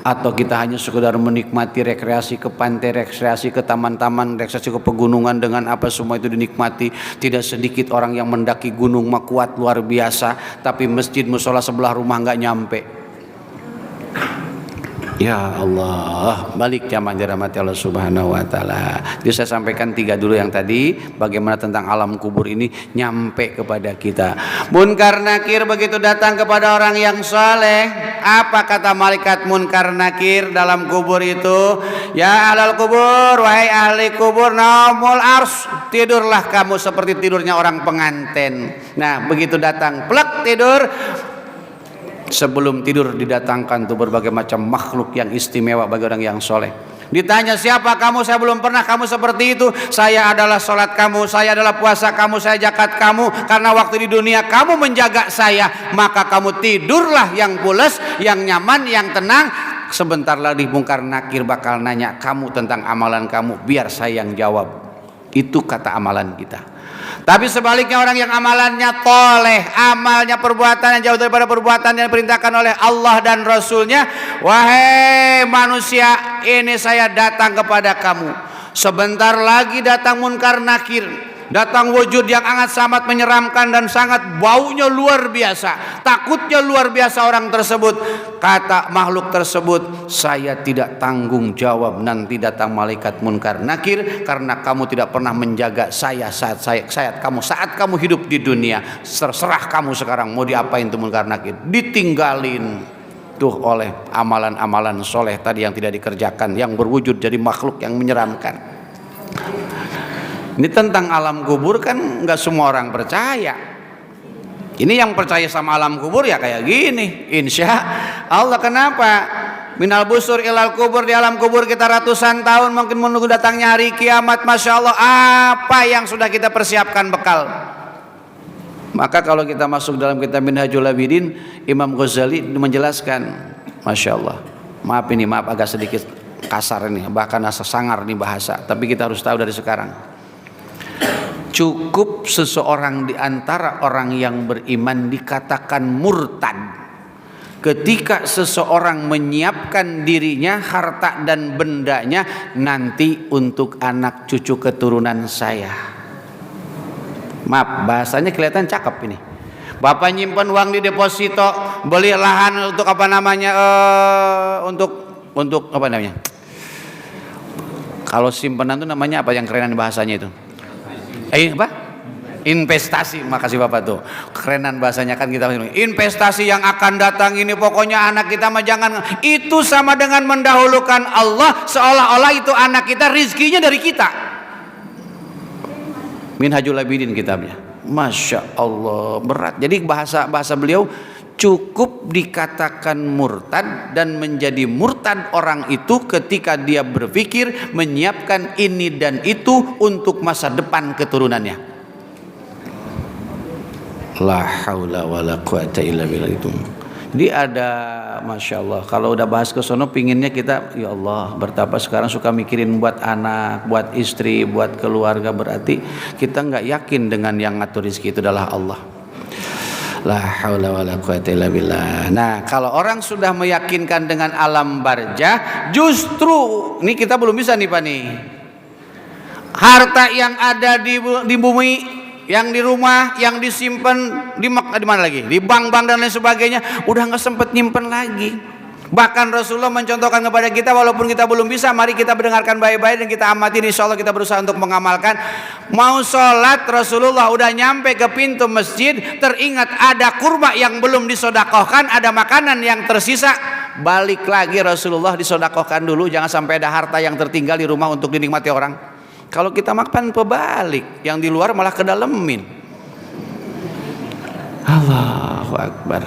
Atau kita hanya sekedar menikmati rekreasi ke pantai, rekreasi ke taman-taman, rekreasi ke pegunungan, dengan apa semua itu dinikmati. Tidak sedikit orang yang mendaki gunung mah kuat luar biasa, tapi masjid musola sebelah rumah nggak nyampe. Ya Allah, balik jamaah dirahmati Allah Subhanahu wa taala. Jadi saya sampaikan 3 dulu yang tadi, bagaimana tentang alam kubur ini nyampe kepada kita. Munkar Nakir begitu datang kepada orang yang saleh, apa kata malaikat Munkar Nakir dalam kubur itu? Ya ahlal kubur, wahai ahli kubur, naumul ars, tidurlah kamu seperti tidurnya orang pengantin. Nah, begitu datang, plek tidur. Sebelum tidur didatangkan tuh berbagai macam makhluk yang istimewa bagi orang yang soleh. Ditanya siapa kamu, saya belum pernah kamu seperti itu. Saya adalah sholat kamu, saya adalah puasa kamu, saya zakat kamu. Karena waktu di dunia kamu menjaga saya, maka kamu tidurlah yang pules, yang nyaman, yang tenang. Sebentar lagi Munkar Nakir bakal nanya kamu tentang amalan kamu, biar saya yang jawab. Itu kata amalan kita. Tapi sebaliknya orang yang amalannya toleh, amalnya perbuatan yang jauh daripada perbuatan yang diperintahkan oleh Allah dan Rasulnya. Wahai manusia, ini saya datang kepada kamu. Sebentar lagi datang Munkar Nakir, datang wujud yang sangat menyeramkan dan sangat baunya luar biasa, takutnya luar biasa orang tersebut. Kata makhluk tersebut, saya tidak tanggung jawab nanti datang malaikat Munkar Nakir, karena kamu tidak pernah menjaga saya saat kamu hidup di dunia. Terserah kamu sekarang mau diapain tuh Munkar Nakir, ditinggalin tuh oleh amalan-amalan soleh tadi yang tidak dikerjakan, yang berwujud jadi makhluk yang menyeramkan. Ini tentang alam kubur kan nggak semua orang percaya. Ini yang percaya sama alam kubur ya kayak gini, insya Allah. Kenapa? Minal busur ilal kubur, di alam kubur kita ratusan tahun mungkin menunggu datangnya hari kiamat. Masya Allah, apa yang sudah kita persiapkan bekal. Maka kalau kita masuk dalam kitab Minhajul Abidin, Imam Ghazali menjelaskan, Masya Allah. Maaf agak sedikit kasar ini, bahkan sangar nih bahasa, tapi kita harus tahu dari sekarang. Cukup seseorang di antara orang yang beriman dikatakan murtad ketika seseorang menyiapkan dirinya, harta dan bendanya nanti untuk anak cucu keturunan saya. Maaf, bahasanya kelihatan cakep ini. Bapak nyimpen uang di deposito, beli lahan untuk apa namanya? Untuk apa namanya? Kalau simpanan itu namanya apa yang kerenan bahasanya itu? Apa? Investasi. Makasih Bapak tuh. Kerenan bahasanya kan kita investasi yang akan datang ini, pokoknya anak kita mah jangan. Itu sama dengan mendahulukan Allah, seolah-olah itu anak kita rizkinya dari kita. Minhajul Abidin kitabnya. Masya Allah, berat. Jadi bahasa beliau, cukup dikatakan murtad dan menjadi murtad orang itu ketika dia berpikir menyiapkan ini dan itu untuk masa depan keturunannya. La haula wala quwata illa billah itu. Jadi ada, Masya Allah, kalau udah bahas ke sono pinginnya kita, ya Allah, betapa sekarang suka mikirin buat anak, buat istri, buat keluarga, berarti kita nggak yakin dengan yang ngatur rezeki itu adalah Allah. La haula wala quwata illa billah. Nah, kalau orang sudah meyakinkan dengan alam barzah, justru ini kita belum bisa nih Pak nih. Harta yang ada di bumi, yang di rumah, yang disimpan di mana lagi? Di bank-bank dan lain sebagainya, udah nggak sempet nyimpen lagi. Bahkan Rasulullah mencontohkan kepada kita, walaupun kita belum bisa, mari kita mendengarkan baik-baik dan kita amati. Insya Allah kita berusaha untuk mengamalkan. Mau sholat, Rasulullah udah nyampe ke pintu masjid, teringat ada kurma yang belum disodakohkan, ada makanan yang tersisa. Balik lagi Rasulullah disodakohkan dulu, jangan sampai ada harta yang tertinggal di rumah untuk dinikmati orang. Kalau kita makan pebalik, yang di luar malah kedalemin. Allahu Akbar.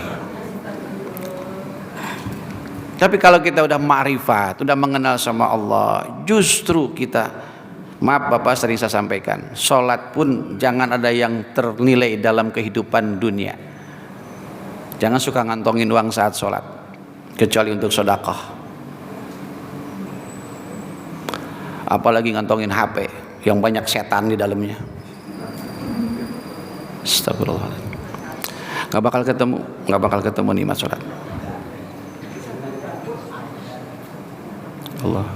Tapi kalau kita udah ma'rifat, udah mengenal sama Allah, justru kita, maaf Bapak sering saya sampaikan, sholat pun jangan ada yang ternilai dalam kehidupan dunia. Jangan suka ngantongin uang saat sholat, kecuali untuk sedekah. Apalagi ngantongin HP yang banyak setan di dalamnya. Astagfirullahaladzim. Gak bakal ketemu nikmat sholat. Allah.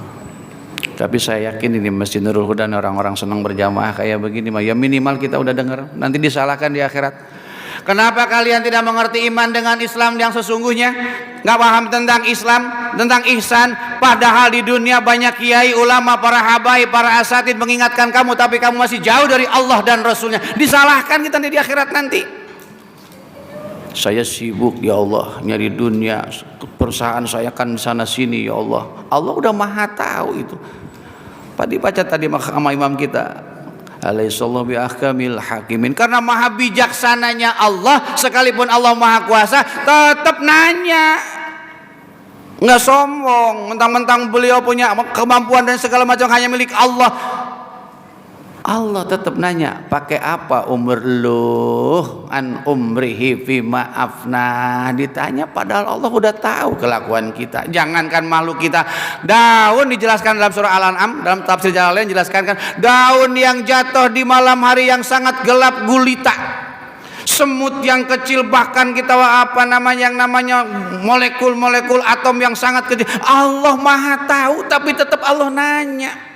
Tapi saya yakin ini Masjid Nurul Huda orang-orang senang berjamaah kayak begini mah ya minimal kita udah dengar, nanti disalahkan di akhirat. Kenapa kalian tidak mengerti iman dengan Islam yang sesungguhnya? Gak paham tentang Islam, tentang ihsan, padahal di dunia banyak kiai, ulama, para habaib, para asatid mengingatkan kamu, tapi kamu masih jauh dari Allah dan Rasulnya. Disalahkan kita di akhirat nanti. Saya sibuk ya Allah nyari dunia, perusahaan saya kan di sana sini ya Allah. Allah udah maha tahu itu. Pak dibaca tadi sama imam kita, alaihissallahu biahkamil hakimin. Karena maha bijaksananya Allah, sekalipun Allah maha kuasa, tetap nanya. Nggak sombong, mentang-mentang beliau punya kemampuan dan segala macam hanya milik Allah. Allah tetap nanya, pakai apa umur lu? An umrihi fima afna. Ditanya padahal Allah udah tahu kelakuan kita. Jangankan makhluk kita, daun dijelaskan dalam surah Al-An'am, dalam tafsir Jalalain jelaskan kan, daun yang jatuh di malam hari yang sangat gelap gulita, semut yang kecil, bahkan kita yang namanya molekul-molekul atom yang sangat kecil. Allah maha tahu, tapi tetap Allah nanya.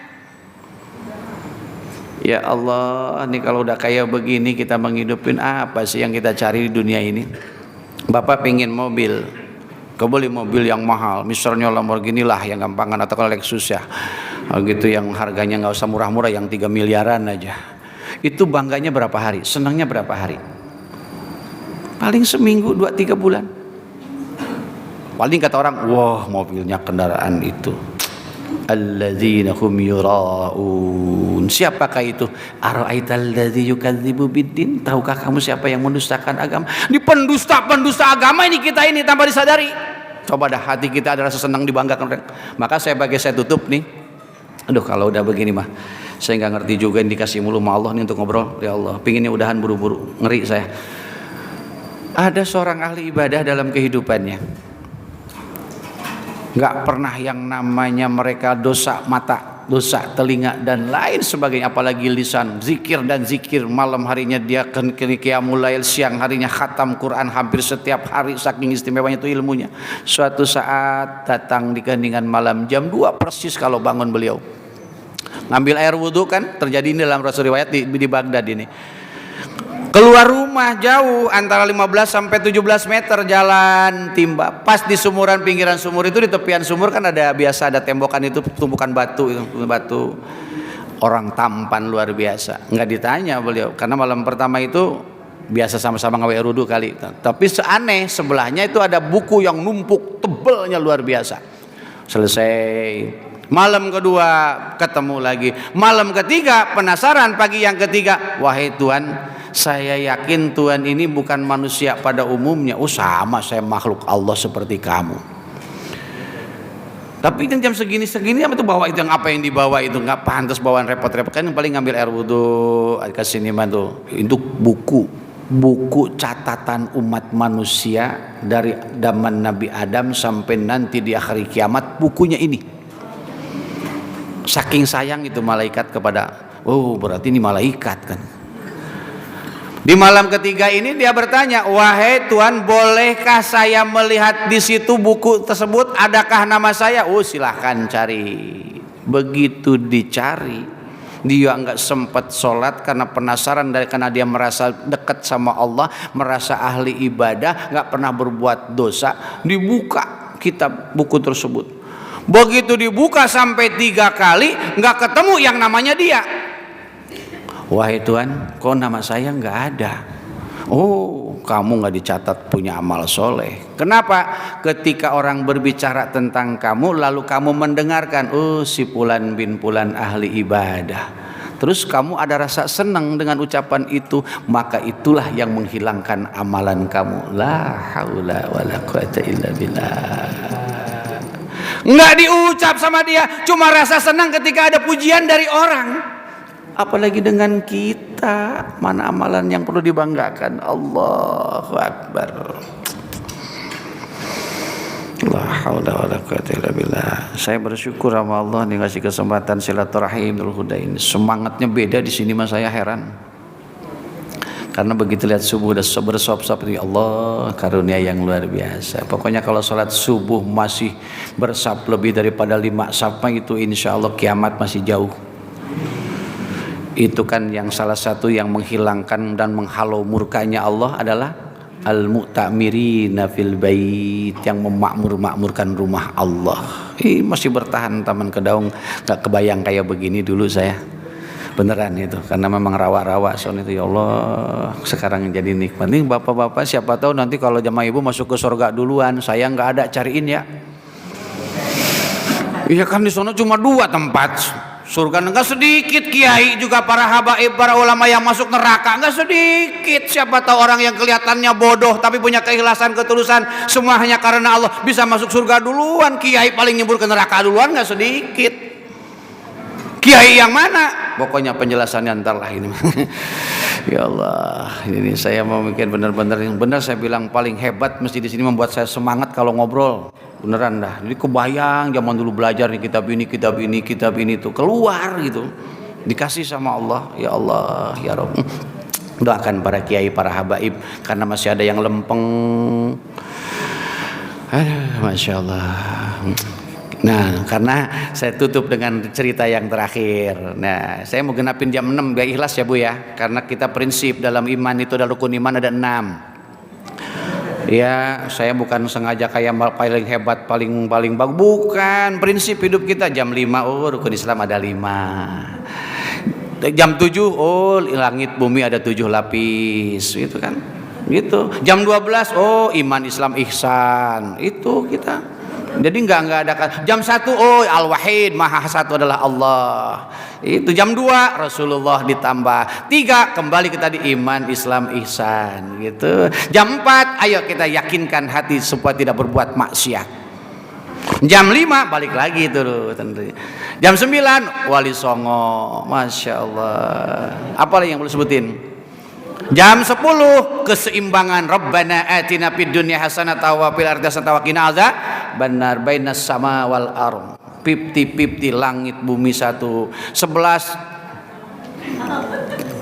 Ya Allah, ini kalau udah kayak begini kita menghidupin apa sih yang kita cari di dunia ini? Bapak pengen mobil, kau beli mobil yang mahal, misalnya Lamborghini lah yang gampangan, atau kalau Lexus ya, gitu yang harganya nggak usah murah-murah, yang 3 miliaran aja. Itu bangganya berapa hari? Senangnya berapa hari? Paling seminggu, 2-3 bulan. Paling kata orang, wah mobilnya kendaraan itu. Alladzina hum yura'un. Siapakah itu? Ara'aital ladzi yukadzibu biddin. Tahukah kamu siapa yang mendustakan agama? Ini pendusta agama ini kita ini tanpa disadari. Coba dah hati kita ada rasa senang dibanggakan. Maka saya tutup nih. Aduh kalau udah begini mah saya nggak ngerti juga, yang dikasih mulu sama Allah nih untuk ngobrol. Ya Allah, pinginnya udahan buru-buru, ngeri saya. Ada seorang ahli ibadah dalam kehidupannya, nggak pernah yang namanya mereka dosa mata, dosa telinga dan lain sebagainya, apalagi lisan, zikir dan zikir. Malam harinya dia qiyamul lail, siang harinya khatam Quran hampir setiap hari, saking istimewanya itu ilmunya. Suatu saat datang di keheningan malam, jam 2 persis kalau bangun beliau ngambil air wudhu kan, terjadi ini dalam Rasul riwayat di Baghdad ini. Keluar rumah jauh, antara 15 sampai 17 meter jalan timba. Pas di sumuran, pinggiran sumur itu, di tepian sumur kan biasa ada tembokan itu, tumpukan batu itu, batu. Orang tampan luar biasa. Nggak ditanya beliau, karena malam pertama itu biasa sama-sama ngawe rudu kali. Tapi seaneh, sebelahnya itu ada buku yang numpuk, tebelnya luar biasa. Selesai. Malam kedua ketemu lagi. Malam ketiga penasaran, pagi yang ketiga, wahai Tuhan, saya yakin Tuhan ini bukan manusia pada umumnya. Oh sama, saya makhluk Allah seperti kamu. Tapi kan jam segini apa itu bawa itu, yang apa yang dibawa itu nggak pantas bawaan repot-repot, kan yang paling ngambil air wudhu ke sini mah tuh. Itu buku catatan umat manusia dari zaman Nabi Adam sampai nanti di akhir kiamat, bukunya ini. Saking sayang itu malaikat kepada, oh berarti ini malaikat kan. Di malam ketiga ini dia bertanya, wahai Tuhan, bolehkah saya melihat di situ buku tersebut? Adakah nama saya? Oh silahkan cari. Begitu dicari, dia nggak sempat sholat karena penasaran, karena dia merasa dekat sama Allah, merasa ahli ibadah, nggak pernah berbuat dosa. Dibuka kitab buku tersebut. Begitu dibuka sampai 3 kali, nggak ketemu yang namanya dia. Wahai Tuhan, kok nama saya nggak ada? Oh, kamu nggak dicatat punya amal soleh. Kenapa? Ketika orang berbicara tentang kamu, lalu kamu mendengarkan, oh si Fulan bin Fulan ahli ibadah, terus kamu ada rasa senang dengan ucapan itu, maka itulah yang menghilangkan amalan kamu. La haula wala quwata illa billah. Nggak diucap sama dia, cuma rasa senang ketika ada pujian dari orang. Apalagi dengan kita, mana amalan yang perlu dibanggakan. Allahu Akbar. La haula wala quwwata illa billah. Saya bersyukur sama Allah nih ngasih kesempatan silaturahim Nurul Huda ini. Semangatnya beda di sini mas, saya heran. Karena begitu lihat subuh udah bersop-sop, ya Allah, karunia yang luar biasa. Pokoknya kalau sholat subuh masih bersap lebih daripada 5 saf itu insya Allah kiamat masih jauh. Itu kan yang salah satu yang menghilangkan dan menghalau murkanya Allah adalah al-mu'tamirina fil bait, yang memakmur-makmurkan rumah Allah. Masih bertahan Taman Kedaung, gak kebayang kayak begini dulu saya. Beneran itu, karena memang rawa-rawa soal itu. Ya Allah, sekarang jadi nikmat. Nih bapak-bapak, siapa tahu nanti kalau jamaah ibu masuk ke surga duluan, saya nggak ada, cariin ya. Iya kan di sana cuma 2 tempat surga, nggak sedikit kiai juga, para habaib, para ulama yang masuk neraka nggak sedikit. Siapa tahu orang yang kelihatannya bodoh tapi punya keikhlasan, ketulusan, semua hanya karena Allah, bisa masuk surga duluan. Kiai paling nyebur ke neraka duluan nggak sedikit. Kiai yang mana? Pokoknya penjelasannya ntar lah ini. Ya Allah, ini saya mau mikir benar-benar yang benar. Saya bilang paling hebat mesti di sini membuat saya semangat kalau ngobrol. Beneran dah. Jadi kebayang zaman dulu belajar nih kitab ini tuh keluar gitu. Dikasih sama Allah. Ya Allah, ya Rabb. Doakan para kiai, para habaib, karena masih ada yang lempeng. Aduh, Masya Allah. Nah, karena saya tutup dengan cerita yang terakhir. Nah, saya mau genapin jam 6 biar ikhlas ya Bu ya. Karena kita prinsip dalam iman itu, ada rukun iman ada 6. Ya, saya bukan sengaja kayak paling hebat, paling bagus, bukan. Prinsip hidup kita jam 5, oh rukun Islam ada 5. Jam 7, oh langit bumi ada 7 lapis, gitu kan. Gitu. Jam 12, oh iman Islam ihsan. Itu kita. Jadi enggak ada jam 1, oh Al-Wahid, Maha Satu adalah Allah. Itu jam 2 Rasulullah ditambah 3, kembali ke tadi iman Islam ihsan gitu. Jam 4 ayo kita yakinkan hati supaya tidak berbuat maksiat. Jam 5 balik lagi itu tentunya. Jam 9 wali songo, Masya Allah. Apa lagi yang boleh sebutin? Jam 10 keseimbangan, Rabbana atina fid dunya hasanatan wa fil akhirati hasanatan wa qina adzabannar, bainas sama wal ardh, 50-50 langit bumi satu. 11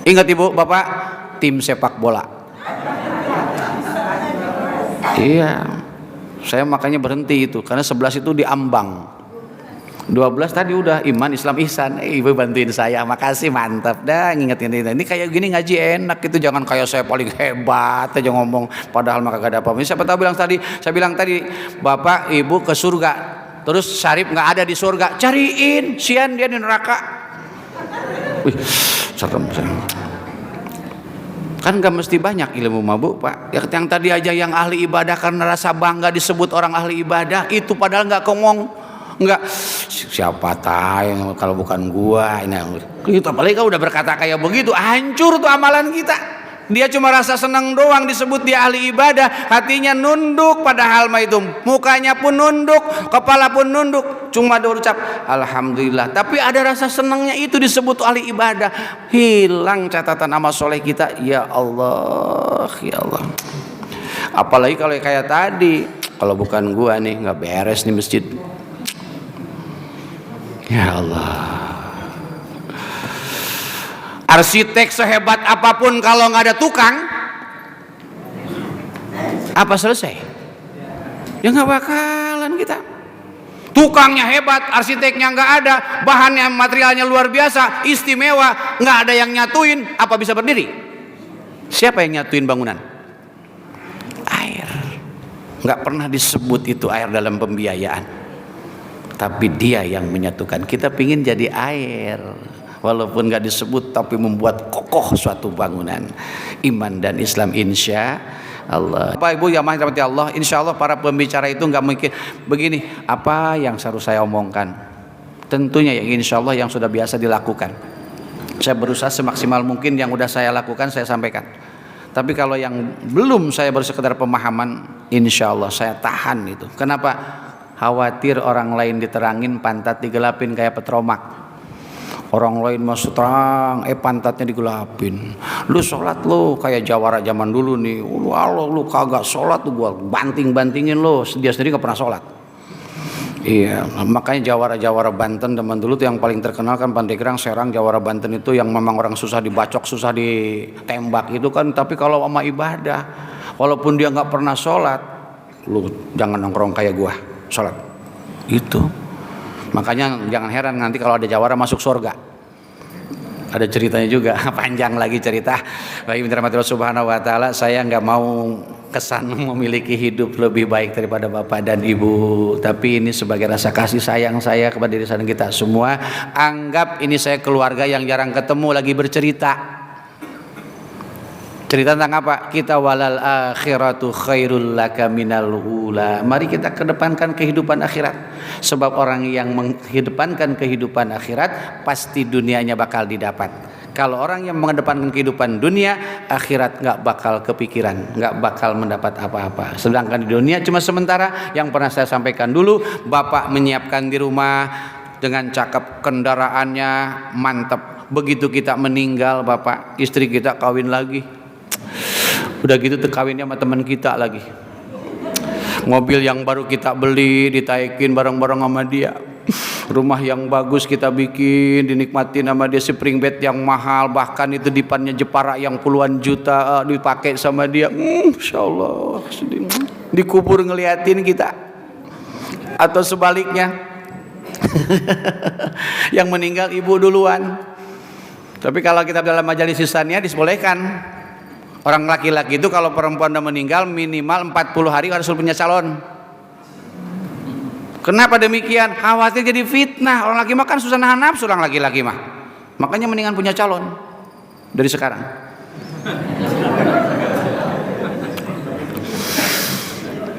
ingat Ibu Bapak, tim sepak bola. Iya, saya makanya berhenti itu karena 11 itu diambang. 12 tadi udah iman Islam ihsan. Ibu bantuin saya, makasih, mantap dah ngingetin ini. Kayak gini ngaji enak gitu, jangan kayak saya paling hebat aja ngomong padahal maka gak ada apa-apa. Siapa tahu saya bilang tadi Bapak Ibu ke surga, terus Syarif nggak ada di surga, cariin, sian dia di neraka. Wih, serem. Kan gak mesti banyak ilmu mabuk Pak. Yang tadi aja yang ahli ibadah karena rasa bangga disebut orang ahli ibadah, itu padahal nggak ngomong. Enggak, siapa tahu kalau bukan gua ini. Kita apalagi kalau udah berkata kayak begitu, hancur tuh amalan kita. Dia cuma rasa senang doang disebut dia ahli ibadah, hatinya nunduk, padahal mah itu mukanya pun nunduk, kepala pun nunduk, cuma berucap alhamdulillah. Tapi ada rasa senangnya itu disebut ahli ibadah, hilang catatan amal soleh kita. Ya Allah, ya Allah. Apalagi kalau kayak tadi, kalau bukan gua nih nggak beres nih masjid. Ya Allah, arsitek sehebat apapun kalau nggak ada tukang, apa selesai? Ya nggak bakalan kita. Tukangnya hebat, arsiteknya nggak ada, bahannya materialnya luar biasa, istimewa, nggak ada yang nyatuin, apa bisa berdiri? Siapa yang nyatuin bangunan? Air. Nggak pernah disebut itu air dalam pembiayaan. Tapi dia yang menyatukan. Kita pingin jadi air, walaupun gak disebut, tapi membuat kokoh suatu bangunan. Iman dan Islam insya Allah. Bapak Ibu yang dirahmati Allah, insya Allah para pembicara itu gak mungkin begini. Apa yang harus saya omongkan? Tentunya yang insya Allah yang sudah biasa dilakukan. Saya berusaha semaksimal mungkin yang sudah saya lakukan saya sampaikan. Tapi kalau yang belum, saya baru sekedar pemahaman, insya Allah saya tahan itu. Kenapa? Khawatir orang lain diterangin, pantat digelapin kayak petromak. Orang lain masuk terang, pantatnya digelapin. Lu sholat lu kayak jawara zaman dulu nih. Lu kagak sholat tuh gua banting-bantingin lu. Dia sendiri gak pernah sholat. Iya, makanya jawara-jawara Banten zaman dulu tuh yang paling terkenal kan Pandeglang, Serang, Jawara Banten itu yang memang orang susah dibacok, susah ditembak itu kan. Tapi kalau sama ibadah, walaupun dia nggak pernah sholat, lu jangan nongkrong kayak gua, sholat. Itu. Makanya jangan heran nanti kalau ada jawara masuk surga. Ada ceritanya juga, panjang lagi cerita. Baik, bismillahirrahmanirrahim. Subhanahu wa ta'ala, saya nggak mau kesan memiliki hidup lebih baik daripada bapak dan ibu, tapi ini sebagai rasa kasih sayang saya kepada diri saya dan kita semua. Anggap ini saya keluarga yang jarang ketemu lagi bercerita. Cerita tentang apa? Kita walal akhiratu khairul laka minal ula. Mari kita kedepankan kehidupan akhirat. Sebab orang yang mengedepankan kehidupan akhirat pasti dunianya bakal didapat. Kalau orang yang mengedepankan kehidupan dunia, akhirat nggak bakal kepikiran, nggak bakal mendapat apa-apa. Sedangkan di dunia cuma sementara. Yang pernah saya sampaikan dulu, bapak menyiapkan di rumah dengan cakep kendaraannya mantap. Begitu kita meninggal, bapak, istri kita kawin lagi. Udah gitu tuh kawinnya sama teman kita lagi. Mobil yang baru kita beli ditaikin bareng-bareng sama dia. Rumah yang bagus kita bikin, dinikmatin sama dia. Spring bed yang mahal, bahkan itu dipannya Jepara yang puluhan juta dipakai sama dia. Masya Allah, dikubur ngeliatin kita. Atau sebaliknya, yang meninggal ibu duluan. Tapi kalau kita dalam majelis sisanya dibolehkan. Orang laki-laki itu kalau perempuan udah meninggal minimal 40 hari harus punya calon. Kenapa demikian? Khawatir jadi fitnah. Orang laki mah kan susah nahan nafsu, orang laki-laki mah. Makanya mendingan punya calon dari sekarang.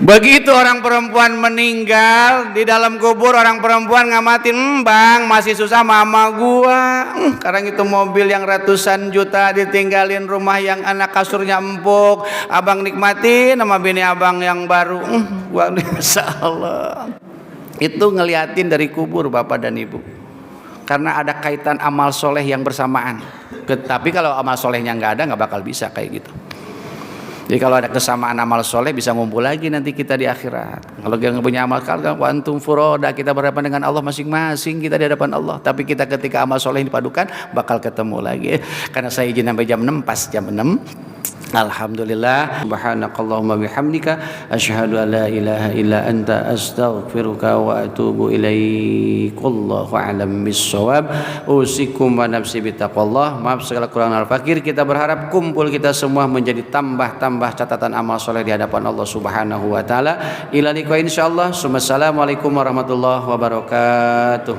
Begitu orang perempuan meninggal di dalam kubur, orang perempuan ngamatin, bang masih susah mama gua. Sekarang itu mobil yang ratusan juta ditinggalin, rumah yang anak kasurnya empuk, abang nikmatin sama bini abang yang baru. Gua Masya Allah. Itu ngeliatin dari kubur bapak dan ibu. Karena ada kaitan amal soleh yang bersamaan. Tapi kalau amal solehnya nggak ada, nggak bakal bisa kayak gitu. Jadi kalau ada kesamaan amal soleh bisa ngumpul lagi nanti kita di akhirat. Kalau kita nggak punya amal kalkan, wa antum furoda, kita berhadapan dengan Allah masing-masing, kita di hadapan Allah. Tapi kita ketika amal soleh dipadukan bakal ketemu lagi. Karena saya izin sampai jam 6, pas jam 6. Alhamdulillah. Subhanakallahumma bihamdika asyhadu an la ilaha illa anta astaghfiruka wa atubu ilaik. Wallahu a'lam bissawab. Usikum wa nafsi bittaqwallah. Maaf segala kekurangan al-fakir. Kita berharap kumpul kita semua menjadi tambah catatan amal soleh di hadapan Allah Subhanahu wa taala. Ila liqa insyaallah. Assalamualaikum warahmatullahi wabarakatuh.